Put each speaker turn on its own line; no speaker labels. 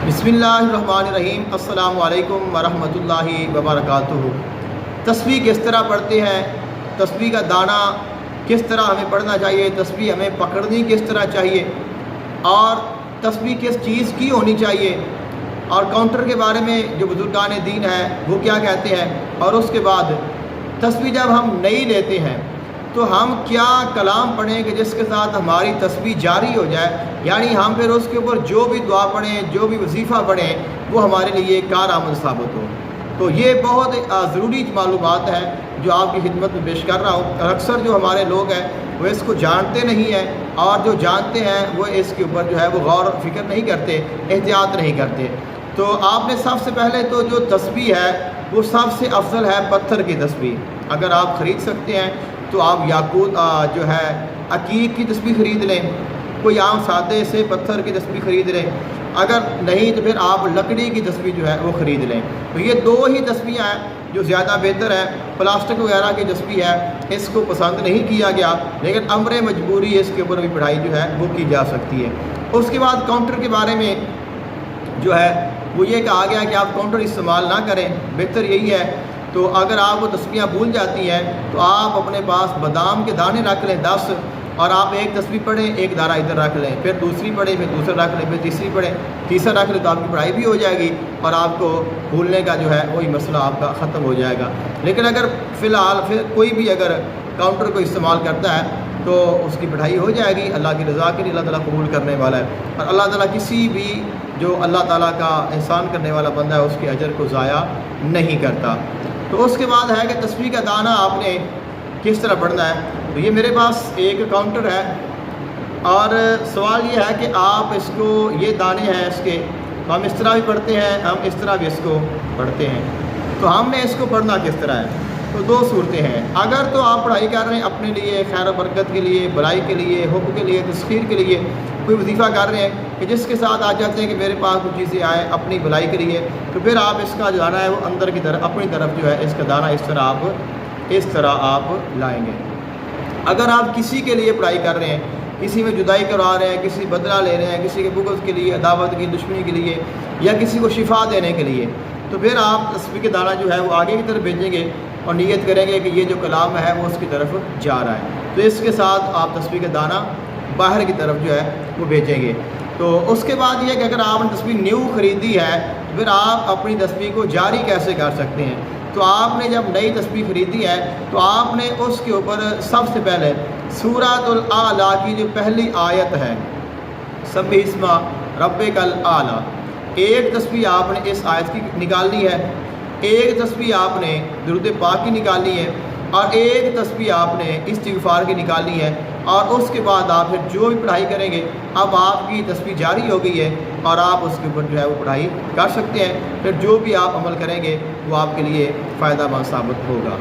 बिस्मिल्लाहिर्रहमानिर्रहीम। अस्सलामु अलैकुम वरहमतुल्लाहि वबरकातुहू। तस्बीह किस तरह पढ़ते हैं, तस्बीह का दाना किस तरह हमें पढ़ना चाहिए, तस्बीह हमें पकड़नी किस तरह चाहिए और तस्बीह किस चीज़ की होनी चाहिए, और काउंटर के बारे में जो बुजुर्गान दीन है वो क्या कहते हैं, और उसके बाद तस्बीह जब हम नई लेते हैं तो हम क्या कलाम पढ़ें कि जिसके साथ हमारी तस्बीह जारी हो जाए, यानी हम फिर उसके ऊपर जो भी दुआ पढ़ें, जो भी वजीफ़ा पढ़ें वो हमारे लिए कारआमद साबित हो। तो ये बहुत ज़रूरी मालूमात है जो आपकी खिदमत में पेश कर रहा हूँ। और अक्सर जो हमारे लोग हैं वो इसको जानते नहीं हैं, और जो जानते हैं वो इसके ऊपर जो है वो गौर फिक्र नहीं करते, एहतियात नहीं करते। तो आपने सबसे पहले तो जो तस्बीह है वो सबसे अफजल है पत्थर की तस्बीह। अगर आप ख़रीद सकते हैं तो आप याकूत जो है अकीक की तस्बीह ख़रीद लें, कोई आम सादे से पत्थर की तस्बीह ख़रीद लें, अगर नहीं तो फिर आप लकड़ी की तस्बीह जो है वो ख़रीद लें। तो ये दो ही तस्बीह हैं जो ज़्यादा बेहतर है। प्लास्टिक वगैरह की तस्बीह है, इसको पसंद नहीं किया गया, लेकिन अमर मजबूरी इसके ऊपर भी पढ़ाई जो है वो की जा सकती है। उसके बाद काउंटर के बारे में जो है वो ये कहा गया कि आप काउंटर इस्तेमाल ना करें, बेहतर यही है। तो अगर आप वो तस्बीह भूल जाती हैं तो आप अपने पास बादाम के दाने रख लें 10, और आप एक तस्बीह पढ़ें, एक दाना इधर रख लें, फिर दूसरी पढ़ें, फिर दूसरा रख लें, फिर तीसरी पढ़ें, तीसरा रख लें, तो आपकी पढ़ाई भी हो जाएगी और आपको भूलने का जो है वही मसला आपका ख़त्म हो जाएगा। लेकिन अगर फ़िलहाल फिर कोई भी अगर काउंटर को इस्तेमाल करता है तो उसकी पढ़ाई हो जाएगी। अल्लाह की रज़ा के लिए अल्लाह ताला कबूल करने वाला है, और अल्लाह ताला किसी भी जो अल्लाह ताला का एहसान करने वाला बंदा है उसके अजर को ज़ाया नहीं करता। तो उसके बाद है कि तस्बीह का दाना आपने किस तरह पढ़ना है। तो ये मेरे पास एक काउंटर है, और सवाल ये है कि आप इसको, ये दाने हैं इसके, तो हम इस तरह भी पढ़ते हैं, हम इस तरह भी इसको पढ़ते हैं। तो हमने इसको पढ़ना किस तरह है, तो दो सूरतें हैं। अगर तो आप पढ़ाई कर रहे हैं अपने लिए, खैर बरकत के लिए, भलाई के लिए, हुक्म के लिए, तस्खीर के लिए, कोई वजीफ़ा कर रहे हैं कि जिसके साथ आ जाते हैं कि मेरे पास कुछ चीज़ें आए अपनी भलाई के लिए, तो फिर आप इसका जो दाना है वो अंदर की तरफ, अपनी तरफ जो है इसका दाना इस तरह आप लाएंगे। अगर आप किसी के लिए पढ़ाई कर रहे हैं, किसी में जुदाई करवा रहे हैं, किसी बदला ले रहे हैं, किसी के बुग़्ज़ के लिए, अदावत की, दुश्मनी के लिए, या किसी को शिफा देने के लिए, तो फिर आप तस्बीह का दाना जो है वो आगे की तरफ भेजेंगे और नीयत करेंगे कि ये जो कलाम है वो उसकी तरफ जा रहा है। तो इसके साथ आप तस्बीह का दाना बाहर की तरफ जो है वो भेजेंगे। तो उसके बाद ये कि अगर आपने तस्बीह न्यू ख़रीदी है तो फिर आप अपनी तस्बीह को जारी कैसे कर सकते हैं। तो आपने जब नई तस्बीह ख़रीदी है तो आपने उसके ऊपर सबसे पहले सूरतुल आला की जो पहली आयत है, सब्बिहिस्मा रब्बिकल आला, एक तस्बीह आपने इस आयत की निकालनी है, एक तस्बीह आपने दुरूद पाक की निकालनी है, और एक तस्बीह आपने इस्तिग़फ़ार की निकालनी है। और उसके बाद आप फिर जो भी पढ़ाई करेंगे, अब आपकी तस्बीह जारी हो गई है और आप उसके ऊपर जो है वो पढ़ाई कर सकते हैं। फिर जो भी आप अमल करेंगे वो आपके लिए फ़ायदा मंद साबित होगा।